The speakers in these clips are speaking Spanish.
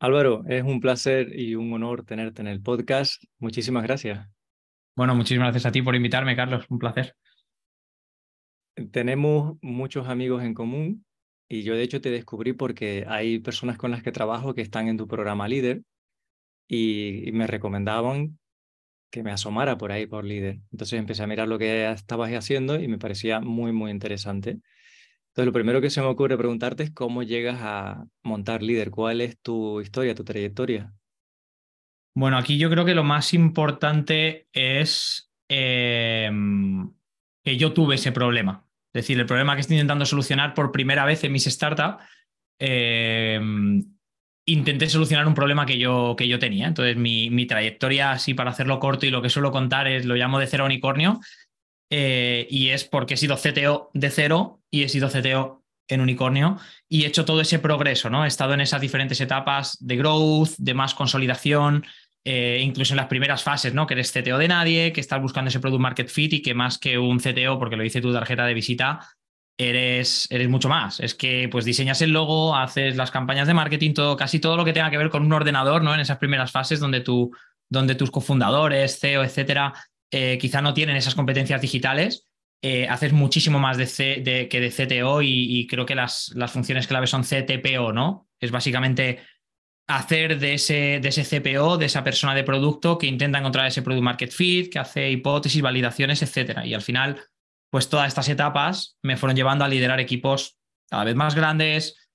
Álvaro, es un placer y un honor tenerte en el podcast. Muchísimas gracias. Bueno, muchísimas gracias a ti por invitarme, Carlos. Un placer. Tenemos muchos amigos en común y yo de hecho te descubrí porque hay personas con las que trabajo que están en tu programa Líder y me recomendaban que me asomara por ahí por Líder. Entonces empecé a mirar lo que estabas haciendo y me parecía muy, muy interesante. Entonces lo primero que se me ocurre preguntarte es cómo llegas a montar Líder. ¿Cuál es tu historia, tu trayectoria? Bueno, aquí yo creo que lo más importante es que yo tuve ese problema. Es decir, el problema que estoy intentando solucionar por primera vez en mis startups, eh, intenté solucionar un problema que yo tenía. Entonces, mi trayectoria, así para hacerlo corto y lo que suelo contar es, lo llamo de cero a unicornio, y es porque he sido CTO de cero y he sido CTO en Unicornio y he hecho todo ese progreso, ¿no? He estado en esas diferentes etapas de growth, de más consolidación, incluso en las primeras fases, ¿no? Que eres CTO de nadie, que estás buscando ese product market fit y que más que un CTO, porque lo dice tu tarjeta de visita, eres mucho más. Es que pues diseñas el logo, haces las campañas de marketing, todo, casi todo lo que tenga que ver con un ordenador, ¿no? En esas primeras fases donde tus cofundadores, CEO, etcétera, quizá no tienen esas competencias digitales, haces muchísimo más que de CTO y creo que las funciones clave son CTPO, ¿no? Es básicamente hacer de ese CPO, de esa persona de producto que intenta encontrar ese product market fit, que hace hipótesis, validaciones, etcétera. Y al final, pues todas estas etapas me fueron llevando a liderar equipos cada vez más grandes,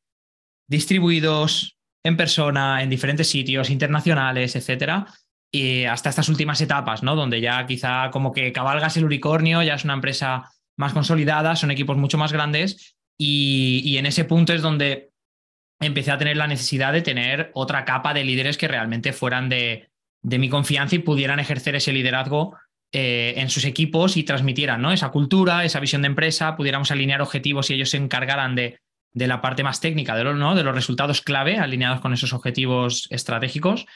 distribuidos, en persona, en diferentes sitios internacionales, etcétera. Y hasta estas últimas etapas, ¿no? Donde ya quizá como que cabalgas el unicornio, ya es una empresa más consolidada, son equipos mucho más grandes y en ese punto es donde empecé a tener la necesidad de tener otra capa de líderes que realmente fueran de mi confianza y pudieran ejercer ese liderazgo en sus equipos y transmitieran, ¿no? Esa cultura, esa visión de empresa, pudiéramos alinear objetivos y ellos se encargaran de la parte más técnica, ¿no? De los resultados clave alineados con esos objetivos estratégicos.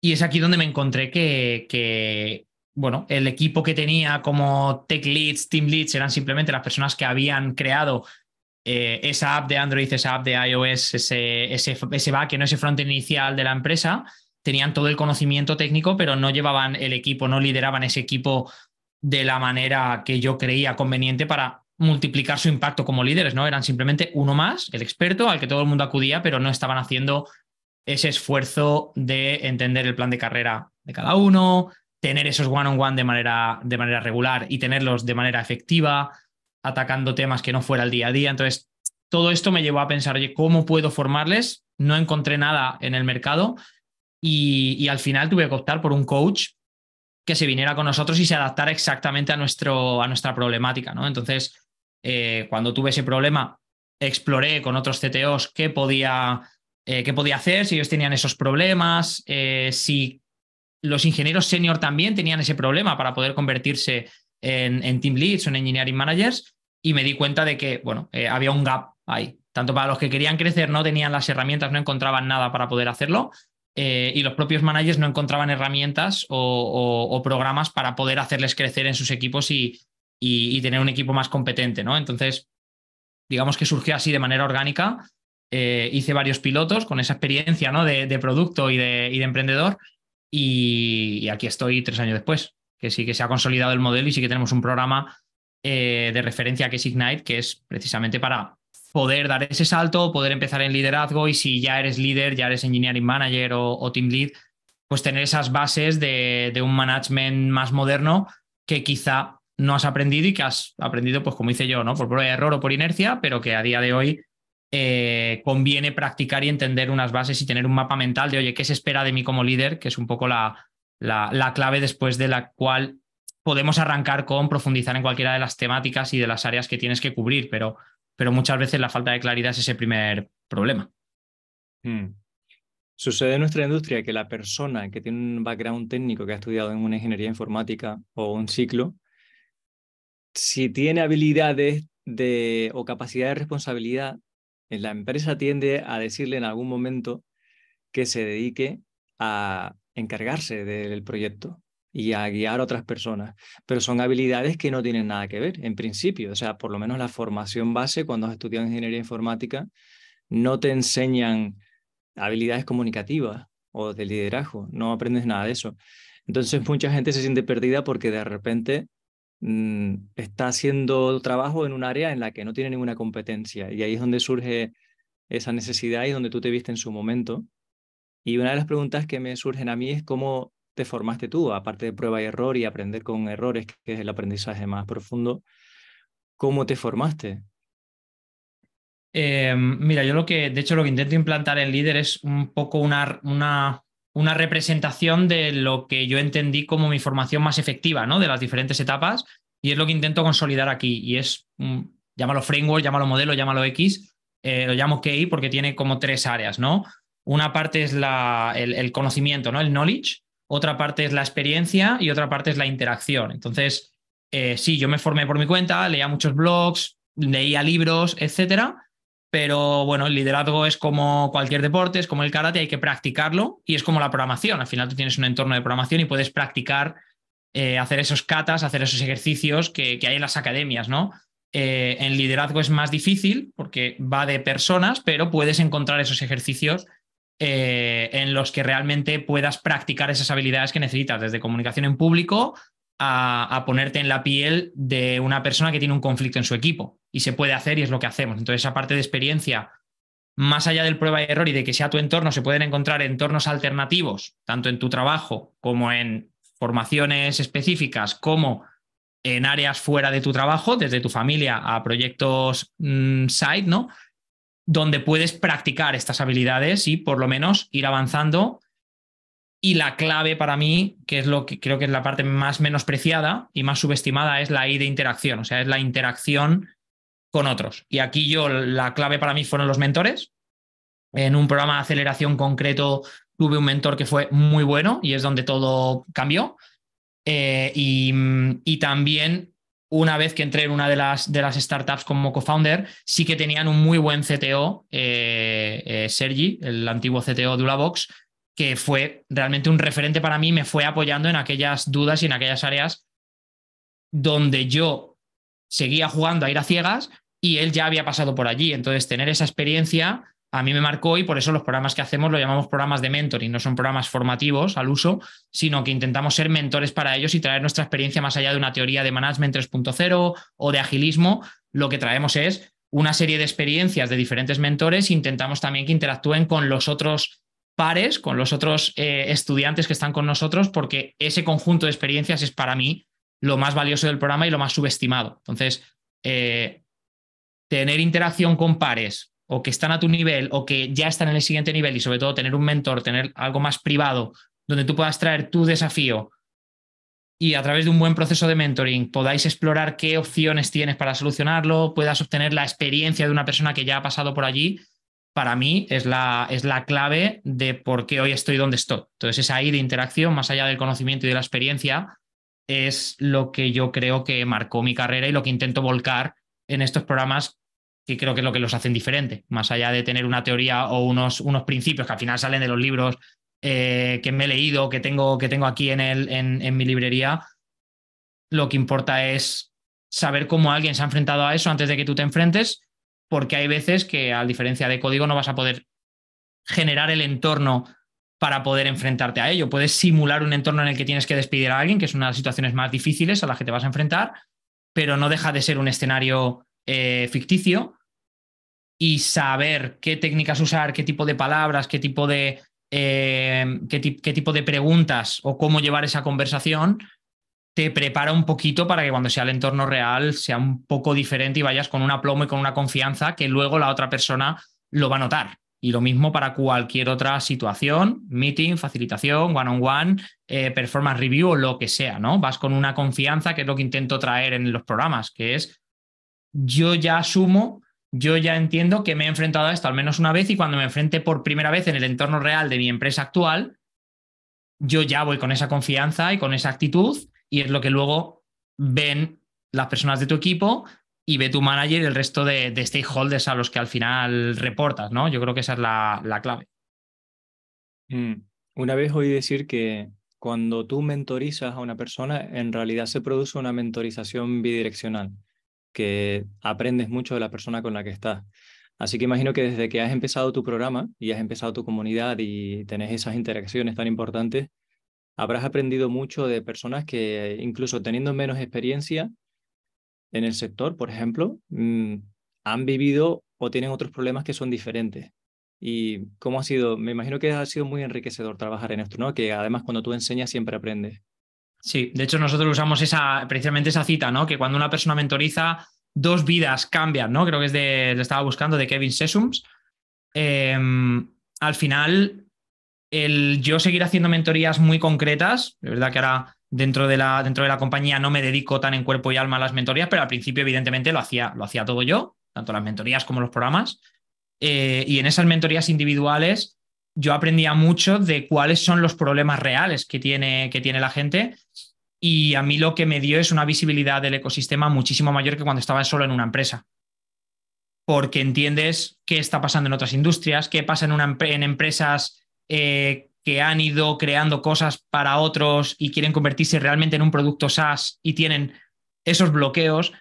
Y es aquí donde me encontré bueno, el equipo que tenía como tech leads, team leads, eran simplemente las personas que habían creado esa app de Android, esa app de iOS, ese backend, ese frontend inicial de la empresa, tenían todo el conocimiento técnico, pero no llevaban el equipo, no lideraban ese equipo de la manera que yo creía conveniente para multiplicar su impacto como líderes, ¿no? Eran simplemente uno más, el experto al que todo el mundo acudía, pero no estaban haciendo ese esfuerzo de entender el plan de carrera de cada uno, tener esos one-on-one de manera regular y tenerlos de manera efectiva, atacando temas que no fuera el día a día. Entonces, todo esto me llevó a pensar, oye, ¿cómo puedo formarles? No encontré nada en el mercado y al final tuve que optar por un coach que se viniera con nosotros y se adaptara exactamente a nuestra problemática, ¿no? Entonces, cuando tuve ese problema, exploré con otros CTOs qué podía hacer, si ellos tenían esos problemas, si los ingenieros senior también tenían ese problema para poder convertirse en team leads o en engineering managers y me di cuenta de que, bueno, había un gap ahí. Tanto para los que querían crecer no tenían las herramientas, no encontraban nada para poder hacerlo, y los propios managers no encontraban herramientas o programas para poder hacerles crecer en sus equipos y tener un equipo más competente, ¿no? Entonces, digamos que surgió así de manera orgánica. Hice varios pilotos con esa experiencia, ¿no? de producto y de emprendedor y aquí estoy 3 años después, que sí que se ha consolidado el modelo y sí que tenemos un programa de referencia que es Ignite, que es precisamente para poder dar ese salto, poder empezar en liderazgo y si ya eres líder, ya eres engineering manager o team lead, pues tener esas bases de un management más moderno que quizá no has aprendido y que has aprendido, pues como hice yo, ¿no? Por prueba de error o por inercia, pero que a día de hoy conviene practicar y entender unas bases y tener un mapa mental de, oye, ¿qué se espera de mí como líder? Que es un poco la clave después de la cual podemos arrancar con profundizar en cualquiera de las temáticas y de las áreas que tienes que cubrir, pero muchas veces la falta de claridad es ese primer problema. Hmm. Sucede en nuestra industria que la persona que tiene un background técnico que ha estudiado en una ingeniería informática o un ciclo, si tiene habilidades o capacidad de responsabilidad, la empresa tiende a decirle en algún momento que se dedique a encargarse del proyecto y a guiar a otras personas. Pero son habilidades que no tienen nada que ver, en principio. O sea, por lo menos la formación base, cuando has estudiado ingeniería informática, no te enseñan habilidades comunicativas o de liderazgo, no aprendes nada de eso. Entonces mucha gente se siente perdida porque de repente está haciendo trabajo en un área en la que no tiene ninguna competencia y ahí es donde surge esa necesidad y donde tú te viste en su momento. Y una de las preguntas que me surgen a mí es cómo te formaste tú, aparte de prueba y error y aprender con errores, que es el aprendizaje más profundo, ¿cómo te formaste? Mira, yo de hecho, lo que intento implantar en Líder es un poco una representación de lo que yo entendí como mi formación más efectiva, ¿no? De las diferentes etapas, y es lo que intento consolidar aquí. Y es, llámalo framework, llámalo modelo, llámalo X, lo llamo KI porque tiene como tres áreas, ¿no? Una parte es el conocimiento, ¿no? El knowledge, otra parte es la experiencia y otra parte es la interacción. Entonces, sí, yo me formé por mi cuenta, leía muchos blogs, leía libros, etcétera. Pero bueno, el liderazgo es como cualquier deporte, es como el karate, hay que practicarlo y es como la programación. Al final tú tienes un entorno de programación y puedes practicar, hacer esos katas, hacer esos ejercicios que hay en las academias, ¿no? En liderazgo es más difícil porque va de personas, pero puedes encontrar esos ejercicios en los que realmente puedas practicar esas habilidades que necesitas, desde comunicación en público a ponerte en la piel de una persona que tiene un conflicto en su equipo. Y se puede hacer y es lo que hacemos. Entonces, esa parte de experiencia, más allá del prueba y error y de que sea tu entorno, se pueden encontrar entornos alternativos, tanto en tu trabajo como en formaciones específicas, como en áreas fuera de tu trabajo, desde tu familia a proyectos side, ¿no? Donde puedes practicar estas habilidades y por lo menos ir avanzando. Y la clave para mí, que es lo que creo que es la parte más menospreciada y más subestimada, es la I de interacción, o sea, es la interacción con otros. Y aquí la clave para mí fueron los mentores. En un programa de aceleración concreto tuve un mentor que fue muy bueno y es donde todo cambió. Y también una vez que entré en una de las startups como co-founder, sí que tenían un muy buen CTO, Sergi, el antiguo CTO de Ulabox, que fue realmente un referente para mí, me fue apoyando en aquellas dudas y en aquellas áreas donde yo seguía jugando a ir a ciegas y él ya había pasado por allí. Entonces, tener esa experiencia a mí me marcó y por eso los programas que hacemos lo llamamos programas de mentoring. No son programas formativos al uso, sino que intentamos ser mentores para ellos y traer nuestra experiencia más allá de una teoría de management 3.0 o de agilismo. Lo que traemos es una serie de experiencias de diferentes mentores e intentamos también que interactúen con los otros pares, con los otros estudiantes que están con nosotros, porque ese conjunto de experiencias es para mí lo más valioso del programa y lo más subestimado. Entonces, tener interacción con pares o que están a tu nivel o que ya están en el siguiente nivel y sobre todo tener un mentor, tener algo más privado donde tú puedas traer tu desafío y a través de un buen proceso de mentoring podáis explorar qué opciones tienes para solucionarlo, puedas obtener la experiencia de una persona que ya ha pasado por allí, para mí es la clave de por qué hoy estoy donde estoy. Entonces, esa ahí de interacción, más allá del conocimiento y de la experiencia, es lo que yo creo que marcó mi carrera y lo que intento volcar en estos programas, que creo que es lo que los hacen diferente, más allá de tener una teoría o unos principios que al final salen de los libros que me he leído, que tengo aquí en mi librería. Lo que importa es saber cómo alguien se ha enfrentado a eso antes de que tú te enfrentes, porque hay veces que, a diferencia de código, no vas a poder generar el entorno para poder enfrentarte a ello. Puedes simular un entorno en el que tienes que despedir a alguien, que es una de las situaciones más difíciles a las que te vas a enfrentar, pero no deja de ser un escenario ficticio, y saber qué técnicas usar, qué tipo de palabras, qué tipo de preguntas o cómo llevar esa conversación, te prepara un poquito para que cuando sea el entorno real sea un poco diferente y vayas con un aplomo y con una confianza que luego la otra persona lo va a notar. Y lo mismo para cualquier otra situación, meeting, facilitación, one-on-one, performance review o lo que sea, ¿no? Vas con una confianza, que es lo que intento traer en los programas, que es yo ya asumo, yo ya entiendo que me he enfrentado a esto al menos una vez y cuando me enfrente por primera vez en el entorno real de mi empresa actual, yo ya voy con esa confianza y con esa actitud y es lo que luego ven las personas de tu equipo y ve tu manager y el resto de stakeholders a los que al final reportas, ¿no? Yo creo que esa es la clave. Mm. Una vez oí decir que cuando tú mentorizas a una persona, en realidad se produce una mentorización bidireccional, que aprendes mucho de la persona con la que estás. Así que imagino que desde que has empezado tu programa y has empezado tu comunidad y tenés esas interacciones tan importantes, habrás aprendido mucho de personas que incluso teniendo menos experiencia en el sector, por ejemplo, han vivido o tienen otros problemas que son diferentes. ¿Y cómo ha sido? Me imagino que ha sido muy enriquecedor trabajar en esto, ¿no? Que además cuando tú enseñas siempre aprendes. Sí, de hecho nosotros usamos precisamente esa cita, ¿no? Que cuando una persona mentoriza, dos vidas cambian, ¿no? Creo que le estaba buscando, de Kevin Sesums. Eh, Al final, el yo seguir haciendo mentorías muy concretas, de verdad que ahora dentro de la compañía no me dedico tan en cuerpo y alma a las mentorías, pero al principio evidentemente lo hacía todo yo, tanto las mentorías como los programas. Y en esas mentorías individuales yo aprendía mucho de cuáles son los problemas reales que tiene la gente, y a mí lo que me dio es una visibilidad del ecosistema muchísimo mayor que cuando estaba solo en una empresa, porque entiendes qué está pasando en otras industrias, qué pasa en empresas que han ido creando cosas para otros y quieren convertirse realmente en un producto SaaS y tienen esos bloqueos,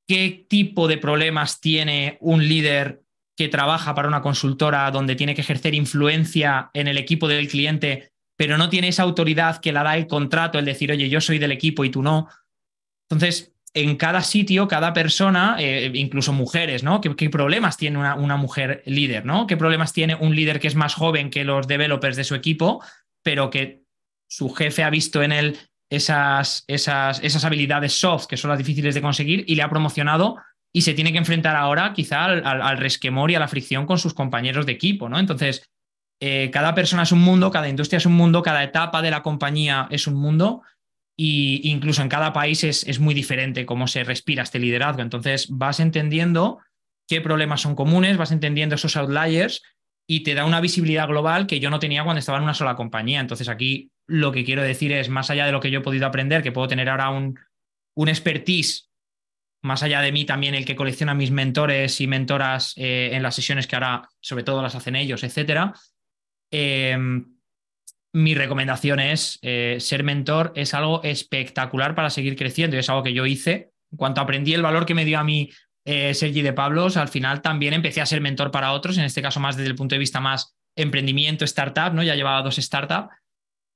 qué tipo de problemas tiene un líder que trabaja para una consultora donde tiene que ejercer influencia en el equipo del cliente, pero no tiene esa autoridad que la da el contrato, el decir, oye, yo soy del equipo y tú no. Entonces, en cada sitio, cada persona, incluso mujeres, ¿no? ¿Qué problemas tiene una mujer líder, ¿no? ¿Qué problemas tiene un líder que es más joven que los developers de su equipo, pero que su jefe ha visto en él esas habilidades soft que son las difíciles de conseguir y le ha promocionado y se tiene que enfrentar ahora quizá al resquemor y a la fricción con sus compañeros de equipo, ¿no? Entonces, cada persona es un mundo, cada industria es un mundo, cada etapa de la compañía es un mundo, y incluso en cada país es muy diferente cómo se respira este liderazgo. Entonces vas entendiendo qué problemas son comunes, vas entendiendo esos outliers y te da una visibilidad global que yo no tenía cuando estaba en una sola compañía. Entonces aquí lo que quiero decir es, más allá de lo que yo he podido aprender, que puedo tener ahora un expertise, más allá de mí también el que colecciona mis mentores y mentoras en las sesiones que ahora sobre todo las hacen ellos, etcétera. Eh, Mi recomendación es ser mentor es algo espectacular para seguir creciendo, y es algo que yo hice. En cuanto aprendí el valor que me dio a mí Sergi de Pablos, al final también empecé a ser mentor para otros, en este caso más desde el punto de vista más emprendimiento, startup, ¿no? Ya llevaba 2 startups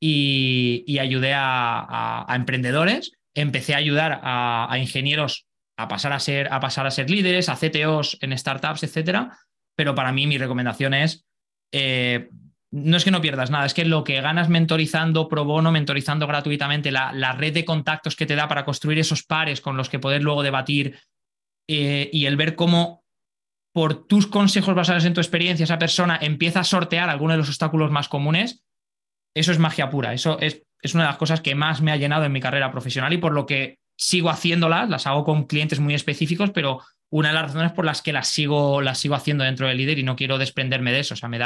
y ayudé a emprendedores, empecé a ayudar a ingenieros a pasar a ser líderes, a CTOs en startups, etcétera. Pero para mí mi recomendación es eh, no es que no pierdas nada, es que lo que ganas mentorizando pro bono, mentorizando gratuitamente, la red de contactos que te da para construir esos pares con los que poder luego debatir, y el ver cómo por tus consejos basados en tu experiencia esa persona empieza a sortear algunos de los obstáculos más comunes, eso es magia pura. Eso es una de las cosas que más me ha llenado en mi carrera profesional y por lo que sigo haciéndolas. Las hago con clientes muy específicos, pero una de las razones por las que las sigo haciendo dentro del líder y no quiero desprenderme de eso. O sea, me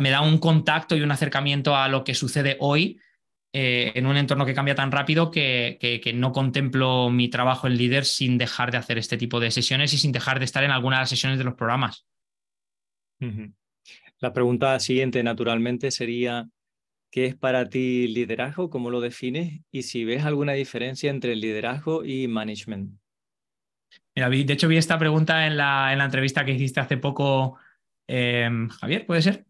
da un contacto y un acercamiento a lo que sucede hoy en un entorno que cambia tan rápido que no contemplo mi trabajo en líder sin dejar de hacer este tipo de sesiones y sin dejar de estar en algunas de las sesiones de los programas. Ujú. La pregunta siguiente, naturalmente, sería, ¿qué es para ti liderazgo? ¿Cómo lo defines? Y si ves alguna diferencia entre liderazgo y management. Mira, de hecho vi esta pregunta en la entrevista que hiciste hace poco, Javier, ¿puede ser?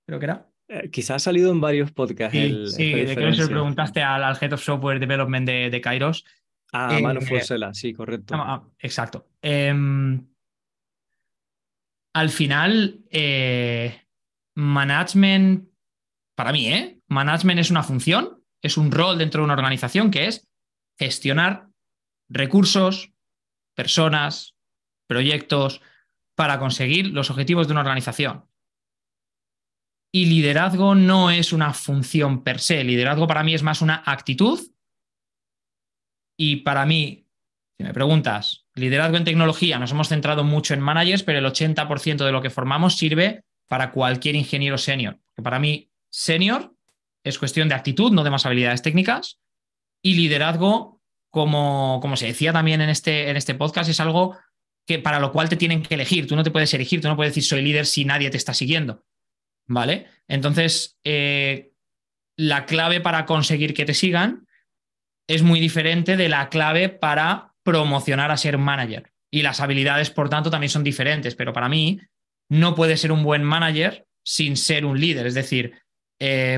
Creo que era. Quizás ha salido en varios podcasts Sí, sí, esta de creo que se lo diferencia. preguntaste al Head of Software Development de Kairos. Ah, Eh, Manu Forsela, sí, correcto. exacto. Al final, management, para mí, management es una función, es un rol dentro de una organización que es gestionar recursos, personas, proyectos para conseguir los objetivos de una organización. Y liderazgo no es una función per se. Liderazgo para mí es más una actitud. Y para mí, si me preguntas, liderazgo en tecnología, nos hemos centrado mucho en managers, pero el 80% de lo que formamos sirve para cualquier ingeniero senior. Que para mí, senior es cuestión de actitud, no de más habilidades técnicas. Y liderazgo, como se decía también en este podcast, es algo que para lo cual te tienen que elegir. Tú no te puedes elegir, tú no puedes decir soy líder si nadie te está siguiendo. ¿Vale? Entonces, la clave para conseguir que te sigan es muy diferente de la clave para promocionar a ser manager. Y las habilidades, por tanto, también son diferentes. Pero para mí, no puede ser un buen manager sin ser un líder. Es decir,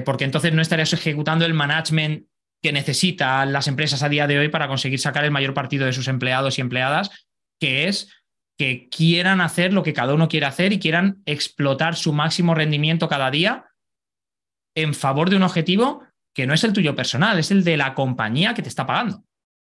porque entonces no estarías ejecutando el management que necesitan las empresas a día de hoy para conseguir sacar el mayor partido de sus empleados y empleadas, que es que quieran hacer lo que cada uno quiere hacer y quieran explotar su máximo rendimiento cada día en favor de un objetivo que no es el tuyo personal, es el de la compañía que te está pagando.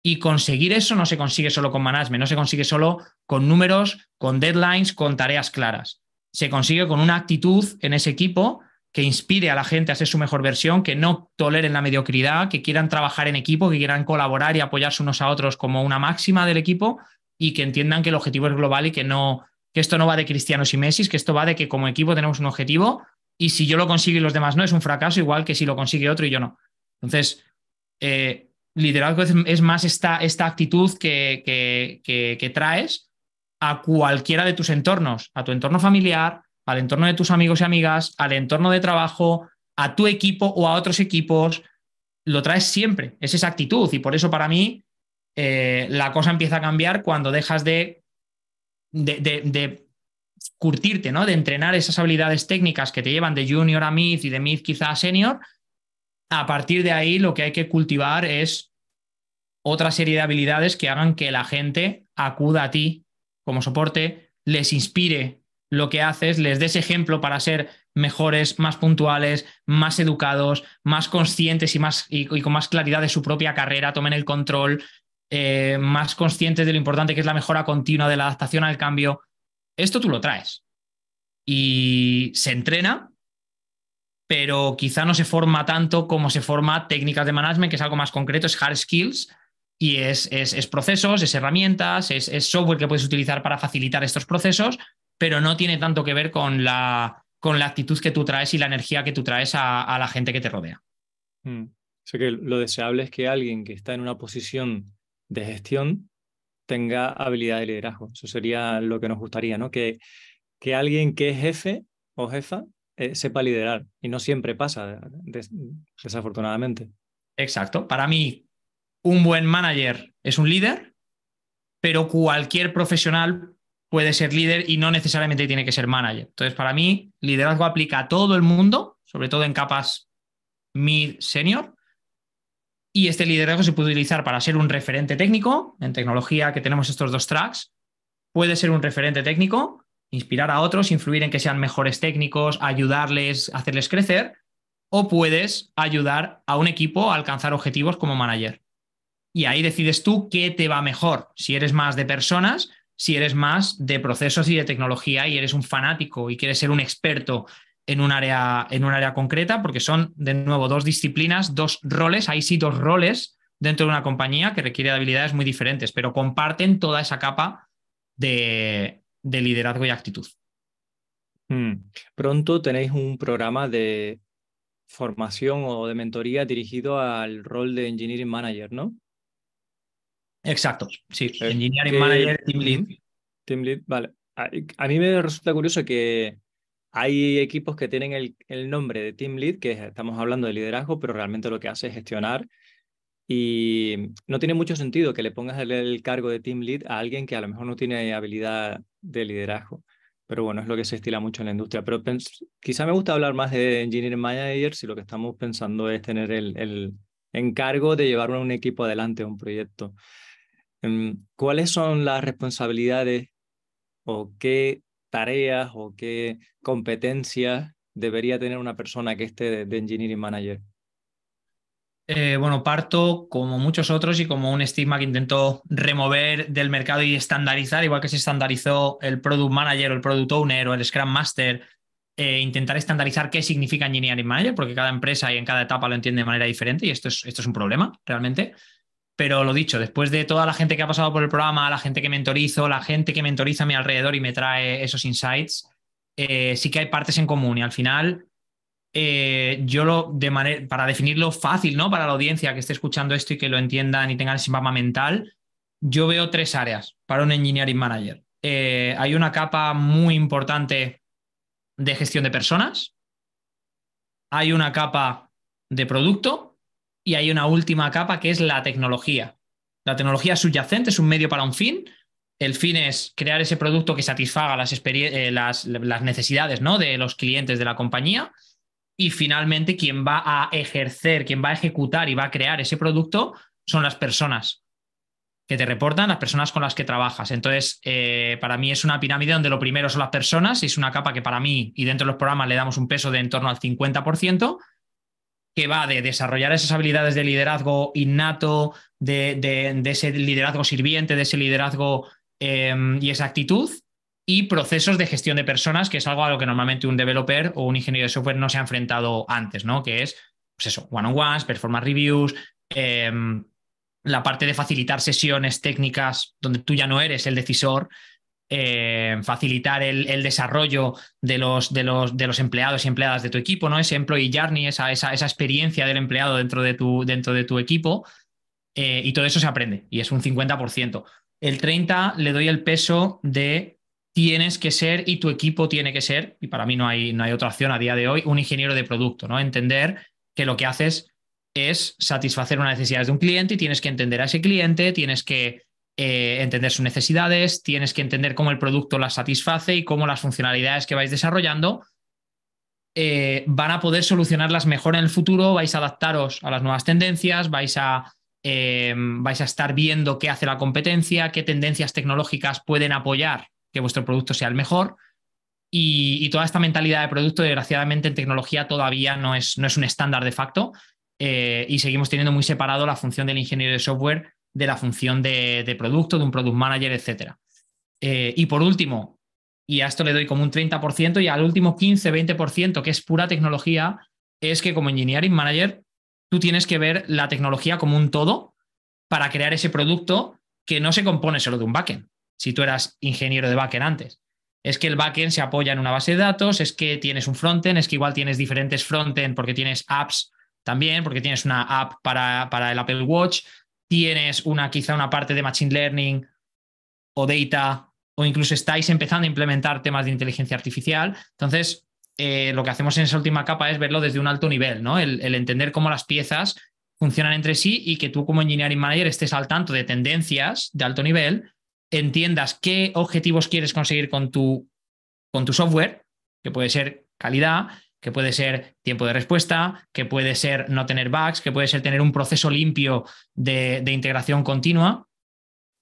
Y conseguir eso no se consigue solo con management, no se consigue solo con números, con deadlines, con tareas claras. Se consigue con una actitud en ese equipo que inspire a la gente a ser su mejor versión, que no toleren la mediocridad, que quieran trabajar en equipo, que quieran colaborar y apoyarse unos a otros como una máxima del equipo y que entiendan que el objetivo es global y que esto no va de Cristianos y Messi, que esto va de que como equipo tenemos un objetivo y si yo lo consigo y los demás no, es un fracaso, igual que si lo consigue otro y yo no. Entonces, liderazgo es más esta actitud que traes a cualquiera de tus entornos, a tu entorno familiar, al entorno de tus amigos y amigas, al entorno de trabajo, a tu equipo o a otros equipos. Lo traes siempre, es esa actitud. Y por eso para mí la cosa empieza a cambiar cuando dejas de curtirte, ¿no? De entrenar esas habilidades técnicas que te llevan de junior a mid y de mid quizá a senior. A partir de ahí lo que hay que cultivar es otra serie de habilidades que hagan que la gente acuda a ti como soporte, les inspire lo que haces, les des ejemplo para ser mejores, más puntuales, más educados, más conscientes y con más claridad de su propia carrera, tomen el control, más conscientes de lo importante que es la mejora continua, de la adaptación al cambio. Esto tú lo traes y se entrena, pero quizá no se forma tanto como se forma técnicas de management, que es algo más concreto, es hard skills y es procesos, es herramientas, es software que puedes utilizar para facilitar estos procesos, pero no tiene tanto que ver con la actitud que tú traes y la energía que tú traes a la gente que te rodea. O sea que lo deseable es que alguien que está en una posición de gestión tenga habilidad de liderazgo. Eso sería lo que nos gustaría, ¿no? Que alguien que es jefe o jefa sepa liderar. Y no siempre pasa, desafortunadamente. Exacto. Para mí, un buen manager es un líder, pero cualquier profesional puede ser líder y no necesariamente tiene que ser manager. Entonces, para mí, liderazgo aplica a todo el mundo, sobre todo en capas mid senior, y este liderazgo se puede utilizar para ser un referente técnico. En tecnología, que tenemos estos dos tracks, puede ser un referente técnico, inspirar a otros, influir en que sean mejores técnicos, ayudarles, hacerles crecer, o puedes ayudar a un equipo a alcanzar objetivos como manager. Y ahí decides tú qué te va mejor, si eres más de personas, si eres más de procesos y de tecnología y eres un fanático y quieres ser un experto en un área concreta, porque son, de nuevo, dos disciplinas, dos roles, ahí sí, dos roles dentro de una compañía que requiere de habilidades muy diferentes, pero comparten toda esa capa de liderazgo y actitud. Pronto tenéis un programa de formación o de mentoría dirigido al rol de Engineering Manager, ¿no? Exacto, sí. Engineering Manager, Team Lead. Team Lead, vale. A mí me resulta curioso que hay equipos que tienen el nombre de Team Lead, que estamos hablando de liderazgo, pero realmente lo que hace es gestionar. Y no tiene mucho sentido que le pongas el cargo de Team Lead a alguien que a lo mejor no tiene habilidad de liderazgo. Pero bueno, es lo que se estila mucho en la industria. Pero quizá me gusta hablar más de Engineering Manager si lo que estamos pensando es tener el encargo de llevar un equipo adelante, un proyecto. ¿Cuáles son las responsabilidades o qué tareas o qué competencias debería tener una persona que esté de Engineering Manager? Bueno, parto como muchos otros y como un estigma que intentó remover del mercado y estandarizar, igual que se estandarizó el Product Manager o el Product Owner o el Scrum Master, intentar estandarizar qué significa Engineering Manager, porque cada empresa y en cada etapa lo entiende de manera diferente y esto es un problema realmente. Pero lo dicho, después de toda la gente que ha pasado por el programa, la gente que mentorizo, la gente que mentoriza a mi alrededor y me trae esos insights, sí que hay partes en común y al final para definirlo fácil, ¿no? Para la audiencia que esté escuchando esto y que lo entiendan y tengan ese mapa mental, yo veo tres áreas para un engineering manager. Hay una capa muy importante de gestión de personas, hay una capa de producto y hay una última capa que es la tecnología. La tecnología subyacente es un medio para un fin, El fin es crear ese producto que satisfaga las necesidades, ¿no?, de los clientes de la compañía. Y finalmente, quien va a ejercer, quien va a ejecutar y va a crear ese producto son las personas que te reportan, las personas con las que trabajas. Entonces, para mí es una pirámide donde lo primero son las personas, y es una capa que para mí, y dentro de los programas le damos un peso de en torno al 50%, que va de desarrollar esas habilidades de liderazgo innato, de ese liderazgo sirviente, de ese liderazgo y esa actitud, y procesos de gestión de personas, que es algo a lo que normalmente un developer o un ingeniero de software no se ha enfrentado antes, ¿no? Que es, pues eso, one-on-ones, performance reviews, la parte de facilitar sesiones técnicas donde tú ya no eres el decisor, facilitar el desarrollo de los empleados y empleadas de tu equipo, ¿no? Ese employee journey, esa experiencia del empleado dentro de tu equipo, y todo eso se aprende, y es un 50%. El 30% le doy el peso de tienes que ser, y tu equipo tiene que ser, y para mí no hay otra opción a día de hoy, un ingeniero de producto, ¿no? Entender que lo que haces es satisfacer unas necesidades de un cliente, y tienes que entender a ese cliente, tienes que entender sus necesidades, tienes que entender cómo el producto las satisface y cómo las funcionalidades que vais desarrollando van a poder solucionarlas mejor en el futuro. Vais a adaptaros a las nuevas tendencias, vais a estar viendo qué hace la competencia, qué tendencias tecnológicas pueden apoyar que vuestro producto sea el mejor. Y toda esta mentalidad de producto, desgraciadamente, en tecnología todavía no es un estándar de facto, y seguimos teniendo muy separado la función del ingeniero de software de la función de producto, de un product manager, etc. Y por último, y a esto le doy como un 30%, y al último 15-20%, que es pura tecnología, es que como engineering manager tú tienes que ver la tecnología como un todo para crear ese producto que no se compone solo de un backend. Si tú eras ingeniero de backend antes, es que el backend se apoya en una base de datos, es que tienes un frontend, es que igual tienes diferentes frontend porque tienes apps también, porque tienes una app para el Apple Watch, tienes quizá una parte de machine learning o data, o incluso estáis empezando a implementar temas de inteligencia artificial. Entonces, lo que hacemos en esa última capa es verlo desde un alto nivel, ¿no? El entender cómo las piezas funcionan entre sí, y que tú como engineering manager estés al tanto de tendencias de alto nivel, entiendas qué objetivos quieres conseguir con tu software, que puede ser calidad, que puede ser tiempo de respuesta, que puede ser no tener bugs, que puede ser tener un proceso limpio de integración continua,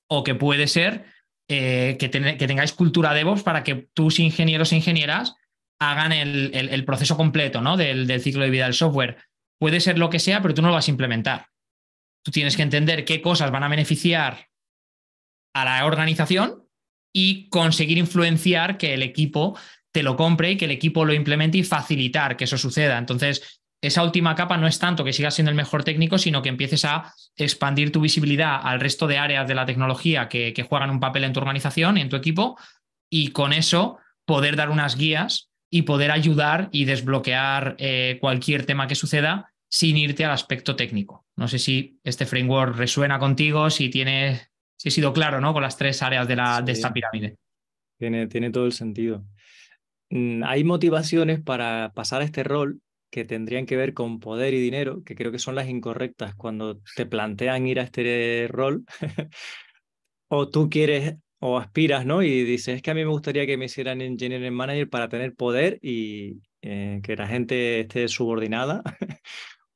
o que puede ser que tengáis cultura DevOps para que tus ingenieros e ingenieras hagan el proceso completo, ¿no?, del ciclo de vida del software. Puede ser lo que sea, pero tú no lo vas a implementar. Tú tienes que entender qué cosas van a beneficiar a la organización y conseguir influenciar que el equipo te lo compre y que el equipo lo implemente, y facilitar que eso suceda. Entonces, esa última capa no es tanto que sigas siendo el mejor técnico, sino que empieces a expandir tu visibilidad al resto de áreas de la tecnología que juegan un papel en tu organización y en tu equipo, y con eso poder dar unas guías y poder ayudar y desbloquear cualquier tema que suceda sin irte al aspecto técnico. No sé si este framework resuena contigo, si he sido claro, ¿no?, con las tres áreas de esta Sí, pirámide. tiene todo el sentido. Hay motivaciones para pasar a este rol que tendrían que ver con poder y dinero, que creo que son las incorrectas cuando te plantean ir a este rol. O tú quieres o aspiras, ¿no? Y dices, es que a mí me gustaría que me hicieran engineering manager para tener poder y que la gente esté subordinada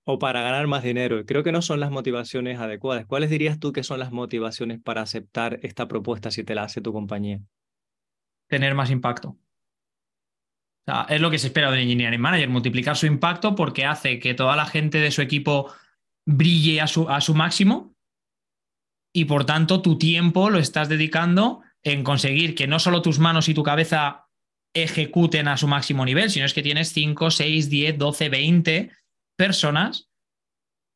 o para ganar más dinero. Creo que no son las motivaciones adecuadas. ¿Cuáles dirías tú que son las motivaciones para aceptar esta propuesta si te la hace tu compañía? Tener más impacto. O sea, es lo que se espera de un engineering manager, multiplicar su impacto, porque hace que toda la gente de su equipo brille a su máximo, y por tanto tu tiempo lo estás dedicando en conseguir que no solo tus manos y tu cabeza ejecuten a su máximo nivel, sino es que tienes 5, 6, 10, 12, 20 personas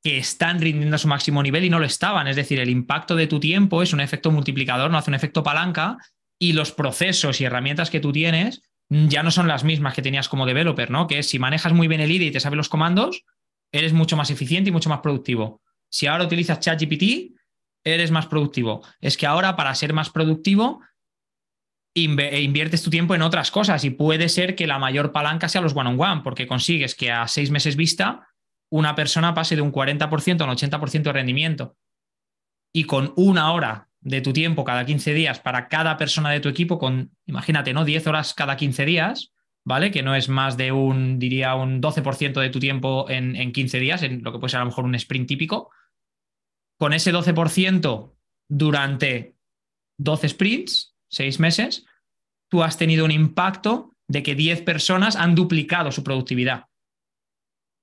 que están rindiendo a su máximo nivel y no lo estaban. Es decir, el impacto de tu tiempo es un efecto multiplicador, no hace un efecto palanca, y los procesos y herramientas que tú tienes ya no son las mismas que tenías como developer, ¿no? Que es, si manejas muy bien el IDE y te sabes los comandos, eres mucho más eficiente y mucho más productivo. Si ahora utilizas ChatGPT, eres más productivo. Es que ahora, para ser más productivo, inviertes tu tiempo en otras cosas, y puede ser que la mayor palanca sea los one-on-one, porque consigues que a 6 meses vista una persona pase de un 40% a un 80% de rendimiento, y con una hora de tu tiempo cada 15 días para cada persona de tu equipo con, imagínate, ¿no? 10 horas cada 15 días, ¿vale? Que no es más de diría, un 12% de tu tiempo en 15 días, en lo que puede ser a lo mejor un sprint típico. Con ese 12% durante 12 sprints, 6 meses, tú has tenido un impacto de que 10 personas han duplicado su productividad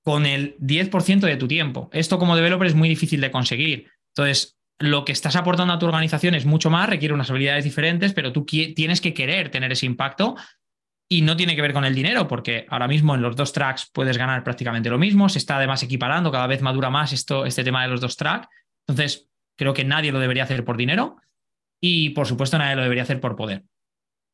con el 10% de tu tiempo. Esto como developer es muy difícil de conseguir. Entonces, lo que estás aportando a tu organización es mucho más, requiere unas habilidades diferentes, pero tú tienes que querer tener ese impacto y no tiene que ver con el dinero, porque ahora mismo en los 2 tracks puedes ganar prácticamente lo mismo, se está además equiparando, cada vez madura más este tema de los 2 tracks. Entonces, creo que nadie lo debería hacer por dinero y, por supuesto, nadie lo debería hacer por poder.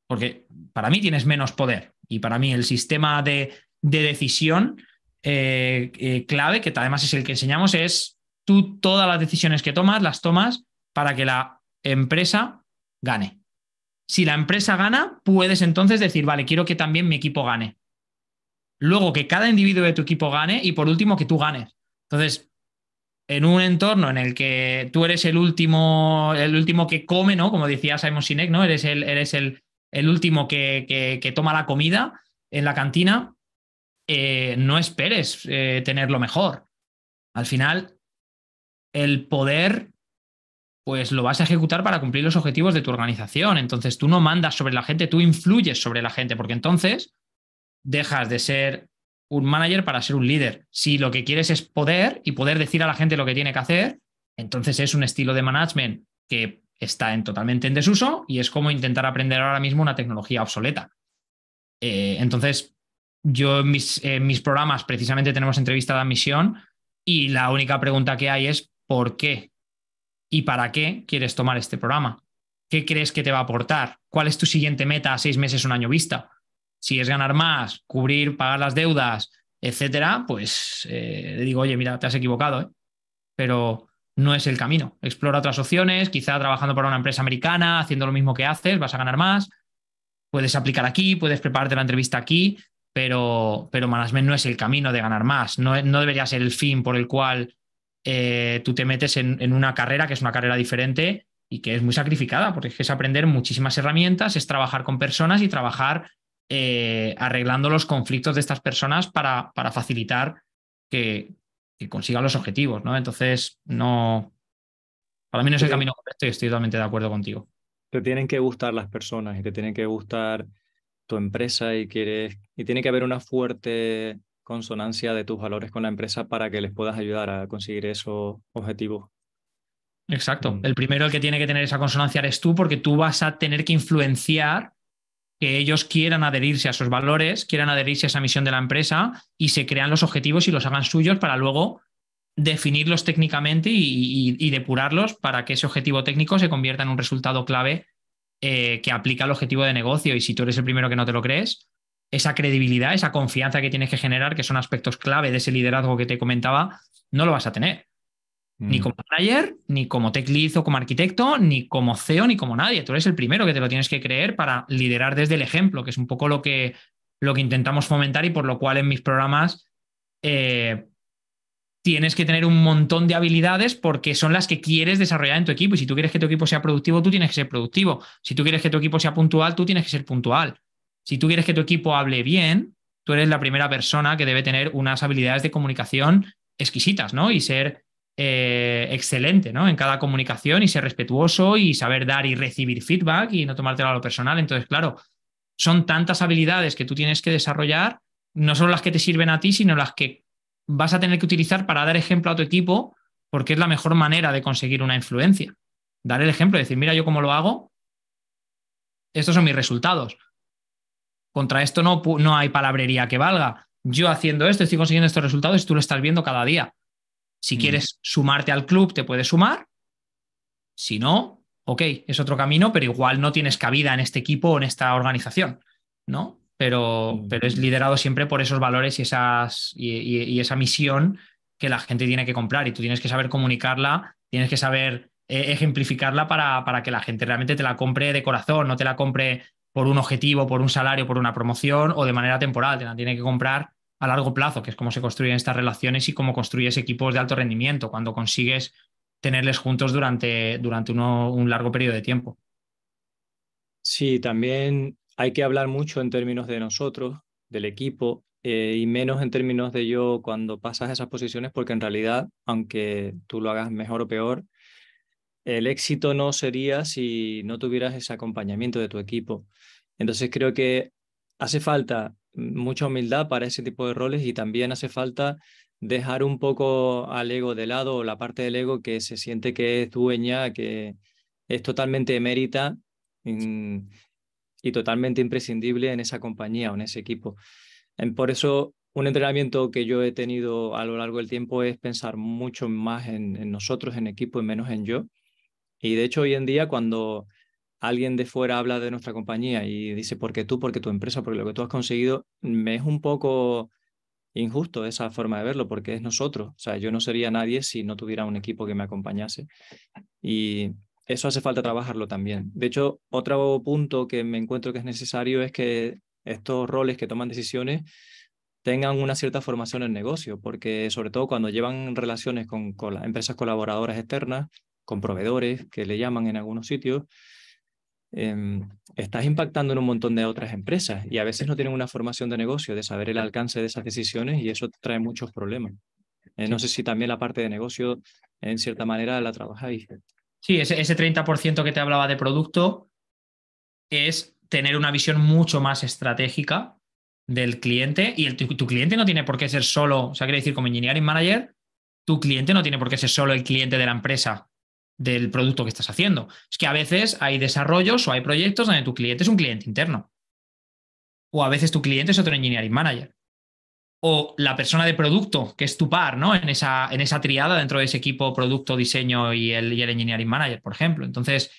Porque para mí tienes menos poder y para mí el sistema de decisión clave, que además es el que enseñamos, es tú todas las decisiones que tomas, las tomas para que la empresa gane. Si la empresa gana, puedes entonces decir, vale, quiero que también mi equipo gane. Luego que cada individuo de tu equipo gane y por último que tú ganes. Entonces, en un entorno en el que tú eres el último que come, ¿no? Como decía Simon Sinek, ¿no? Eres el último que toma la comida en la cantina, no esperes tener lo mejor. Al final, el poder, pues lo vas a ejecutar para cumplir los objetivos de tu organización. Entonces, tú no mandas sobre la gente, tú influyes sobre la gente, porque entonces dejas de ser un manager para ser un líder. Si lo que quieres es poder y poder decir a la gente lo que tiene que hacer, entonces es un estilo de management que está totalmente en desuso y es como intentar aprender ahora mismo una tecnología obsoleta. Entonces, yo en mis programas precisamente tenemos entrevista de admisión y la única pregunta que hay es ¿por qué y para qué quieres tomar este programa? ¿Qué crees que te va a aportar? ¿Cuál es tu siguiente meta a 6 meses, un año vista? Si es ganar más, cubrir, pagar las deudas, etcétera, pues le digo, oye, mira, te has equivocado, ¿eh? Pero no es el camino. Explora otras opciones, quizá trabajando para una empresa americana, haciendo lo mismo que haces, vas a ganar más. Puedes aplicar aquí, puedes prepararte la entrevista aquí, pero management no es el camino de ganar más. No, no debería ser el fin por el cual tú te metes en una carrera que es una carrera diferente y que es muy sacrificada, porque es aprender muchísimas herramientas, es trabajar con personas y trabajar arreglando los conflictos de estas personas para facilitar que consigan los objetivos, ¿no? Entonces, no, para mí no es el Te, camino correcto y estoy totalmente de acuerdo contigo. te tienen que gustar las personas y te tiene que gustar tu empresa y tiene que haber una fuerte consonancia de tus valores con la empresa para que les puedas ayudar a conseguir esos objetivos. Exacto. Mm. El primero el que tiene que tener esa consonancia eres tú, porque tú vas a tener que influenciar que ellos quieran adherirse a esos valores, quieran adherirse a esa misión de la empresa y se crean los objetivos y los hagan suyos para luego definirlos técnicamente y depurarlos para que ese objetivo técnico se convierta en un resultado clave que aplica al objetivo de negocio. Y si tú eres el primero que no te lo crees, esa credibilidad, esa confianza que tienes que generar, que son aspectos clave de ese liderazgo que te comentaba, no lo vas a tener. Ni Mm. como manager, ni como tech lead o como arquitecto, ni como CEO, ni como nadie. Tú eres el primero que te lo tienes que creer para liderar desde el ejemplo, que es un poco lo que intentamos fomentar y por lo cual en mis programas tienes que tener un montón de habilidades porque son las que quieres desarrollar en tu equipo. Y si tú quieres que tu equipo sea productivo, tú tienes que ser productivo. Si tú quieres que tu equipo sea puntual, tú tienes que ser puntual. Si tú quieres que tu equipo hable bien, tú eres la primera persona que debe tener unas habilidades de comunicación exquisitas, ¿no? Y ser excelente, ¿no? En cada comunicación y ser respetuoso y saber dar y recibir feedback y no tomártelo a lo personal. Entonces, claro, son tantas habilidades que tú tienes que desarrollar, no solo las que te sirven a ti, sino las que vas a tener que utilizar para dar ejemplo a tu equipo, porque es la mejor manera de conseguir una influencia. Dar el ejemplo, decir, mira yo cómo lo hago, estos son mis resultados. Contra esto no hay palabrería que valga. Yo haciendo esto estoy consiguiendo estos resultados y tú lo estás viendo cada día. Si Mm. quieres sumarte al club, te puedes sumar. Si no, ok, es otro camino, pero igual no tienes cabida en este equipo o en esta organización, ¿no? Pero es liderado siempre por esos valores y esa misión que la gente tiene que comprar y tú tienes que saber comunicarla, tienes que saber ejemplificarla para que la gente realmente te la compre de corazón, no te la compre por un objetivo, por un salario, por una promoción o de manera temporal, te la tiene que comprar a largo plazo, que es cómo se construyen estas relaciones y cómo construyes equipos de alto rendimiento, cuando consigues tenerles juntos durante un largo periodo de tiempo. Sí, también hay que hablar mucho en términos de nosotros, del equipo, y menos en términos de yo cuando pasas a esas posiciones, porque en realidad, aunque tú lo hagas mejor o peor, el éxito no sería si no tuvieras ese acompañamiento de tu equipo. Entonces creo que hace falta mucha humildad para ese tipo de roles y también hace falta dejar un poco al ego de lado o la parte del ego que se siente que es dueña, que es totalmente emérita mm, y totalmente imprescindible en esa compañía o en ese equipo. Por eso, un entrenamiento que yo he tenido a lo largo del tiempo es pensar mucho más en nosotros, en equipo y menos en yo. Y de hecho, hoy en día, cuando alguien de fuera habla de nuestra compañía y dice, porque tú, porque tu empresa, porque lo que tú has conseguido, me es un poco injusto esa forma de verlo, porque es nosotros. O sea, yo no sería nadie si no tuviera un equipo que me acompañase. Y eso hace falta trabajarlo también. De hecho, otro punto que me encuentro que es necesario es que estos roles que toman decisiones tengan una cierta formación en negocio, porque sobre todo cuando llevan relaciones con las empresas colaboradoras externas, con proveedores que le llaman en algunos sitios, estás impactando en un montón de otras empresas y a veces no tienen una formación de negocio, de saber el alcance de esas decisiones y eso trae muchos problemas. No Sí. sé si también la parte de negocio, en cierta manera, la trabajáis. Sí, ese 30% que te hablaba de producto es tener una visión mucho más estratégica del cliente y tu cliente no tiene por qué ser solo, o sea, quiere decir, como engineering manager, tu cliente no tiene por qué ser solo el cliente de la empresa del producto que estás haciendo. Es que a veces hay desarrollos o hay proyectos donde tu cliente es un cliente interno o a veces tu cliente es otro engineering manager o la persona de producto, que es tu par, ¿no? En esa triada dentro de ese equipo producto, diseño y el engineering manager, por ejemplo. Entonces,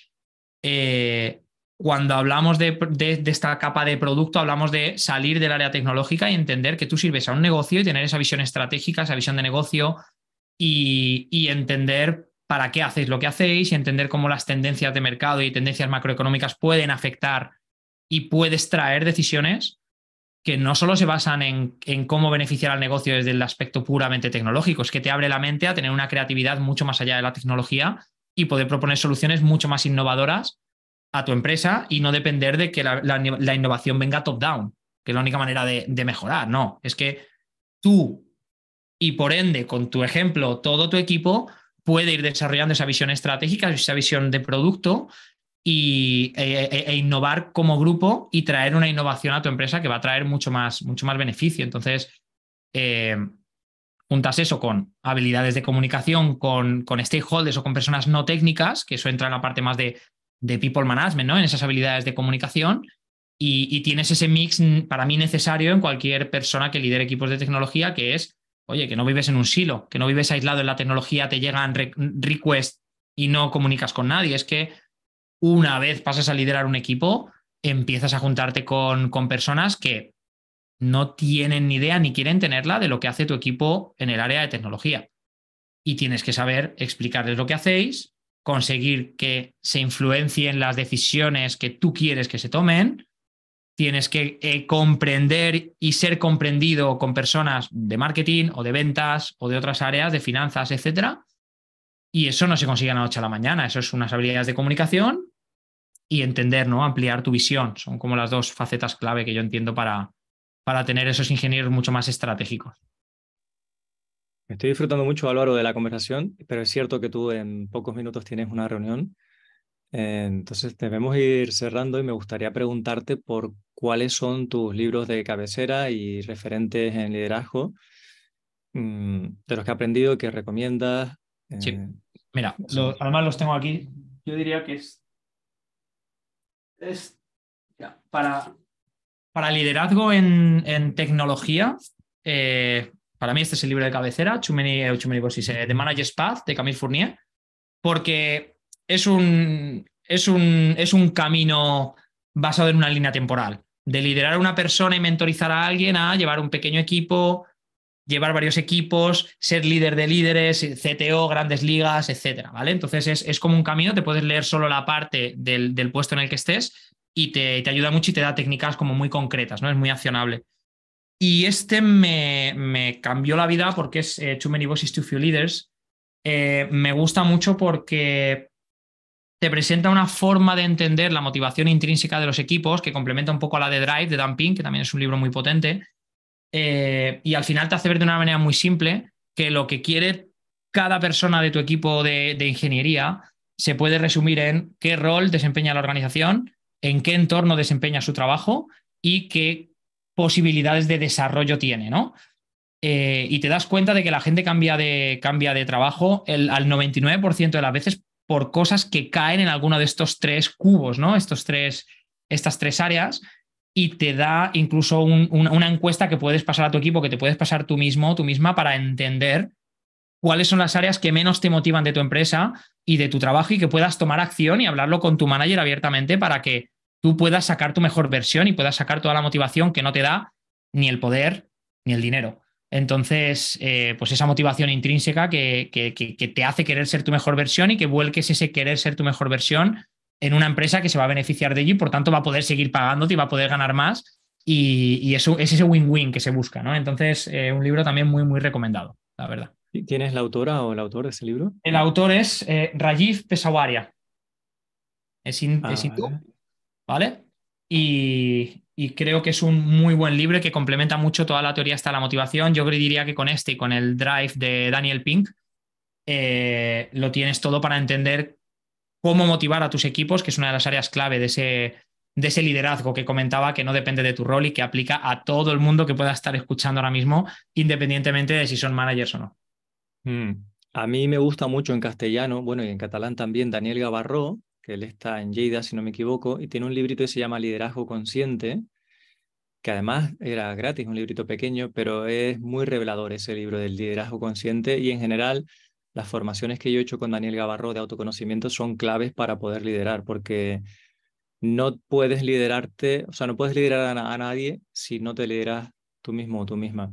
eh, cuando hablamos de esta capa de producto, hablamos de salir del área tecnológica y entender que tú sirves a un negocio y tener esa visión estratégica, esa visión de negocio y entender para qué hacéis lo que hacéis y entender cómo las tendencias de mercado y tendencias macroeconómicas pueden afectar y puedes traer decisiones que no solo se basan en cómo beneficiar al negocio desde el aspecto puramente tecnológico, es que te abre la mente a tener una creatividad mucho más allá de la tecnología y poder proponer soluciones mucho más innovadoras a tu empresa y no depender de que la innovación venga top-down, que es la única manera de mejorar. No, es que tú y por ende, con tu ejemplo, todo tu equipo puede ir desarrollando esa visión estratégica, esa visión de producto e innovar como grupo y traer una innovación a tu empresa que va a traer mucho más beneficio. Entonces, eh, juntas eso con habilidades de comunicación, con stakeholders o con personas no técnicas, que eso entra en la parte más de people management, ¿no? En esas habilidades de comunicación. Y tienes ese mix para mí necesario en cualquier persona que lidere equipos de tecnología, que es, oye, que no vives en un silo, que no vives aislado en la tecnología, te llegan requests y no comunicas con nadie. Es que una vez pasas a liderar un equipo, empiezas a juntarte con personas que no tienen ni idea ni quieren tenerla de lo que hace tu equipo en el área de tecnología. Y tienes que saber explicarles lo que hacéis, conseguir que se influencien las decisiones que tú quieres que se tomen. Tienes que comprender y ser comprendido con personas de marketing o de ventas o de otras áreas, de finanzas, etcétera. Y eso no se consigue a la noche a la mañana. Eso es unas habilidades de comunicación y entender, ¿no? Ampliar tu visión. Son como las dos facetas clave que yo entiendo para tener esos ingenieros mucho más estratégicos. Estoy disfrutando mucho, Álvaro, de la conversación, pero es cierto que tú en pocos minutos tienes una reunión. Entonces debemos ir cerrando y me gustaría preguntarte por cuáles son tus libros de cabecera y referentes en liderazgo, de los que has aprendido, que recomiendas. Sí. Eh, Mira, eso. además los tengo aquí. Yo diría que es para, para liderazgo en tecnología. Para mí este es el libro de cabecera, Too Many Bosses, The Manager's Path, de Camille Fournier, porque es un camino basado en una línea temporal, de liderar a una persona y mentorizar a alguien a llevar un pequeño equipo, llevar varios equipos, ser líder de líderes, CTO, grandes ligas, etcétera, ¿vale? Entonces es como un camino, te puedes leer solo la parte del puesto en el que estés y te ayuda mucho y te da técnicas como muy concretas, ¿no? Es muy accionable. Y este me cambió la vida porque es Too Many Bosses, Too Few Leaders, Me gusta mucho porque te presenta una forma de entender la motivación intrínseca de los equipos que complementa un poco a la de Drive de Dan Pink, que también es un libro muy potente. Y al final te hace ver de una manera muy simple que lo que quiere cada persona de tu equipo de ingeniería se puede resumir en qué rol desempeña la organización, en qué entorno desempeña su trabajo y qué posibilidades de desarrollo tiene, ¿no? Y te das cuenta de que la gente cambia de trabajo al 99% de las veces por cosas que caen en alguno de estos tres cubos, ¿no? Estas tres áreas, y te da incluso una encuesta que puedes pasar a tu equipo, que te puedes pasar tú mismo, tú misma, para entender cuáles son las áreas que menos te motivan de tu empresa y de tu trabajo, y que puedas tomar acción y hablarlo con tu manager abiertamente para que tú puedas sacar tu mejor versión y puedas sacar toda la motivación que no te da ni el poder ni el dinero. Entonces, pues esa motivación intrínseca que te hace querer ser tu mejor versión y que vuelques ese querer ser tu mejor versión en una empresa que se va a beneficiar de ello y por tanto va a poder seguir pagándote y va a poder ganar más, y eso es ese win-win que se busca, ¿no? Entonces, un libro también muy, muy recomendado, la verdad. ¿Quién es la autora o el autor de ese libro? El autor es Rajiv Pesawaria, es Ah, hindú, vale. ¿vale? Y creo que es un muy buen libro y que complementa mucho toda la teoría hasta la motivación. Yo diría que con este y con el Drive de Daniel Pink lo tienes todo para entender cómo motivar a tus equipos, que es una de las áreas clave de ese liderazgo que comentaba, que no depende de tu rol y que aplica a todo el mundo que pueda estar escuchando ahora mismo, independientemente de si son managers o no. Mm. A mí me gusta mucho en castellano, bueno, y en catalán también, Daniel Gavarró, que él está en Lleida, si no me equivoco, y tiene un librito que se llama Liderazgo Consciente, que además era gratis, un librito pequeño, pero es muy revelador ese libro del liderazgo consciente, y en general las formaciones que yo he hecho con Daniel Gavarró de autoconocimiento son claves para poder liderar, porque no puedes liderarte, o sea, no puedes liderar a nadie si no te lideras tú mismo o tú misma.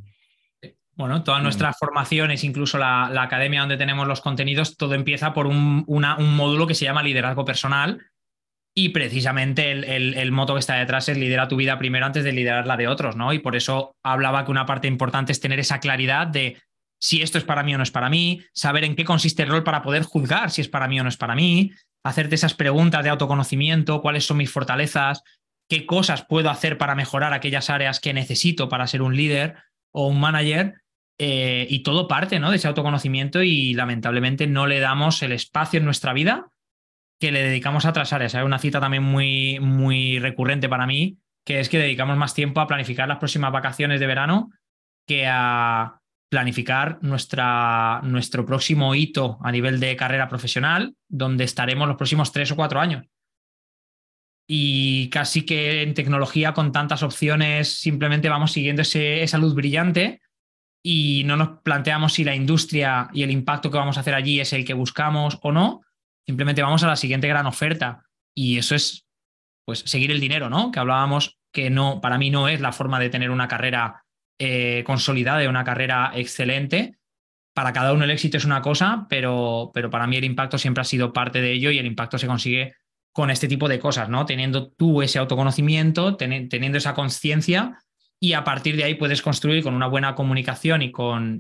Bueno, todas Mm. nuestras formaciones, incluso la academia donde tenemos los contenidos, todo empieza por un módulo que se llama liderazgo personal, y precisamente el moto que está detrás es lidera tu vida primero antes de liderar la de otros, ¿no? Y por eso hablaba que una parte importante es tener esa claridad de si esto es para mí o no es para mí, saber en qué consiste el rol para poder juzgar si es para mí o no es para mí, hacerte esas preguntas de autoconocimiento, cuáles son mis fortalezas, qué cosas puedo hacer para mejorar aquellas áreas que necesito para ser un líder o un manager. Y todo parte, ¿no?, de ese autoconocimiento, y lamentablemente no le damos el espacio en nuestra vida que le dedicamos a otras áreas. Hay una cita también muy, muy recurrente para mí, que es que dedicamos más tiempo a planificar las próximas vacaciones de verano que a planificar nuestro próximo hito a nivel de carrera profesional, donde estaremos los próximos 3 o 4 años. Y casi que en tecnología, con tantas opciones, simplemente vamos siguiendo esa luz brillante y no nos planteamos si la industria y el impacto que vamos a hacer allí es el que buscamos o no. Simplemente vamos a la siguiente gran oferta. Y eso es, pues, seguir el dinero, ¿no? Que hablábamos que no, para mí no es la forma de tener una carrera consolidada y una carrera excelente. Para cada uno el éxito es una cosa, pero para mí el impacto siempre ha sido parte de ello, y el impacto se consigue con este tipo de cosas, ¿no? Teniendo tú ese autoconocimiento, teniendo esa conciencia, y a partir de ahí puedes construir con una buena comunicación y con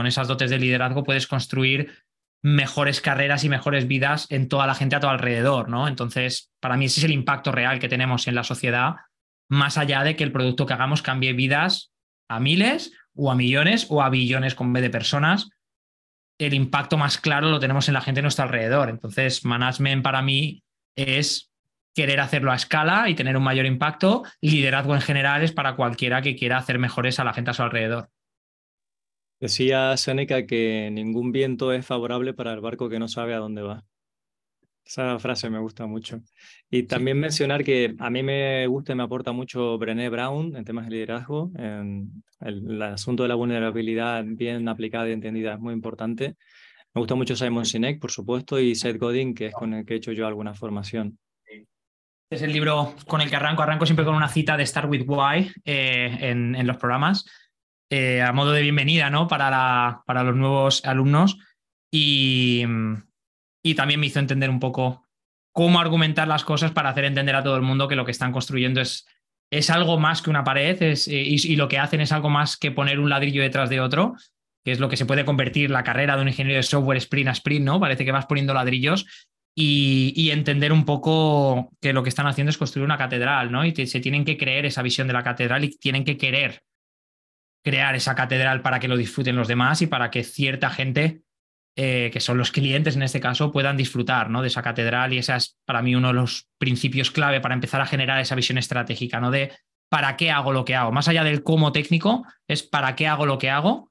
esas dotes de liderazgo, puedes construir mejores carreras y mejores vidas en toda la gente a tu alrededor, ¿no? Entonces, para mí ese es el impacto real que tenemos en la sociedad, más allá de que el producto que hagamos cambie vidas a miles o a millones o a billones con B de personas. El impacto más claro lo tenemos en la gente a nuestro alrededor. Entonces, management para mí es querer hacerlo a escala y tener un mayor impacto. Liderazgo en general es para cualquiera que quiera hacer mejores a la gente a su alrededor. Decía Séneca que ningún viento es favorable para el barco que no sabe a dónde va. Esa frase me gusta mucho. Y Sí. también mencionar que a mí me gusta y me aporta mucho Brené Brown en temas de liderazgo. El asunto de la vulnerabilidad bien aplicada y entendida es muy importante. Me gusta mucho Simon Sinek, por supuesto, y Seth Godin, que es con el que he hecho yo alguna formación. Es el libro con el que arranco siempre con una cita de Start with Why en los programas, a modo de bienvenida, ¿no?, para los nuevos alumnos. Y, y también me hizo entender un poco cómo argumentar las cosas para hacer entender a todo el mundo que lo que están construyendo es algo más que una pared, y lo que hacen es algo más que poner un ladrillo detrás de otro, que es lo que se puede convertir la carrera de un ingeniero de software sprint a sprint, ¿no? Parece que vas poniendo ladrillos y entender un poco que lo que están haciendo es construir una catedral, ¿no? Y se tienen que creer esa visión de la catedral y tienen que querer crear esa catedral para que lo disfruten los demás y para que cierta gente, que son los clientes en este caso, puedan disfrutar, ¿no? De esa catedral. Y ese es para mí uno de los principios clave para empezar a generar esa visión estratégica, ¿no? De para qué hago lo que hago. Más allá del cómo técnico, es para qué hago lo que hago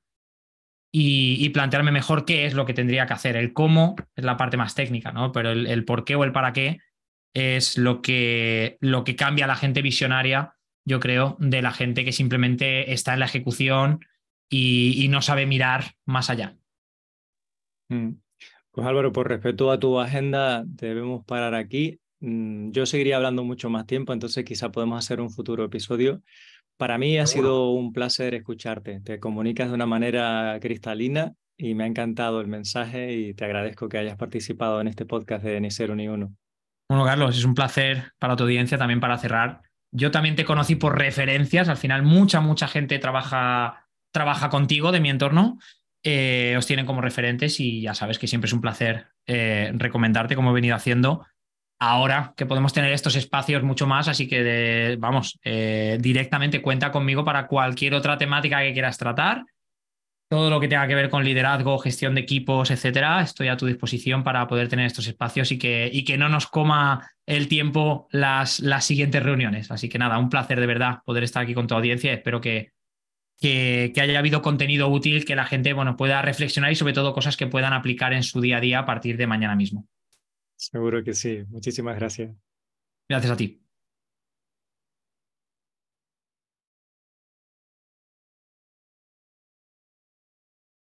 y plantearme mejor qué es lo que tendría que hacer. El cómo es la parte más técnica, ¿no? Pero el por qué o el para qué es lo que cambia a la gente visionaria, yo creo, de la gente que simplemente está en la ejecución y no sabe mirar más allá. Mm. Pues Álvaro, por respeto a tu agenda, debemos parar aquí. Yo seguiría hablando mucho más tiempo, entonces quizá podemos hacer un futuro episodio. Para mí ha Seguro. sido un placer escucharte. Te comunicas de una manera cristalina y me ha encantado el mensaje y te agradezco que hayas participado en este podcast de Ni Cero ni Uno. Bueno, Carlos, es un placer para tu audiencia también para cerrar. Yo también te conocí por referencias. Al final, mucha gente trabaja contigo de mi entorno. Os tienen como referentes y ya sabes que siempre es un placer recomendarte como he venido haciendo. Ahora que podemos tener estos espacios mucho más, así que vamos, directamente cuenta conmigo para cualquier otra temática que quieras tratar. Todo lo que tenga que ver con liderazgo, gestión de equipos, etcétera, estoy a tu disposición para poder tener estos espacios y que no nos coma el tiempo las siguientes reuniones. Así que nada, un placer de verdad poder estar aquí con tu audiencia. Espero que haya habido contenido útil, que la gente, bueno, pueda reflexionar y sobre todo cosas que puedan aplicar en su día a día a partir de mañana mismo. Seguro que sí. Muchísimas gracias. Gracias a ti.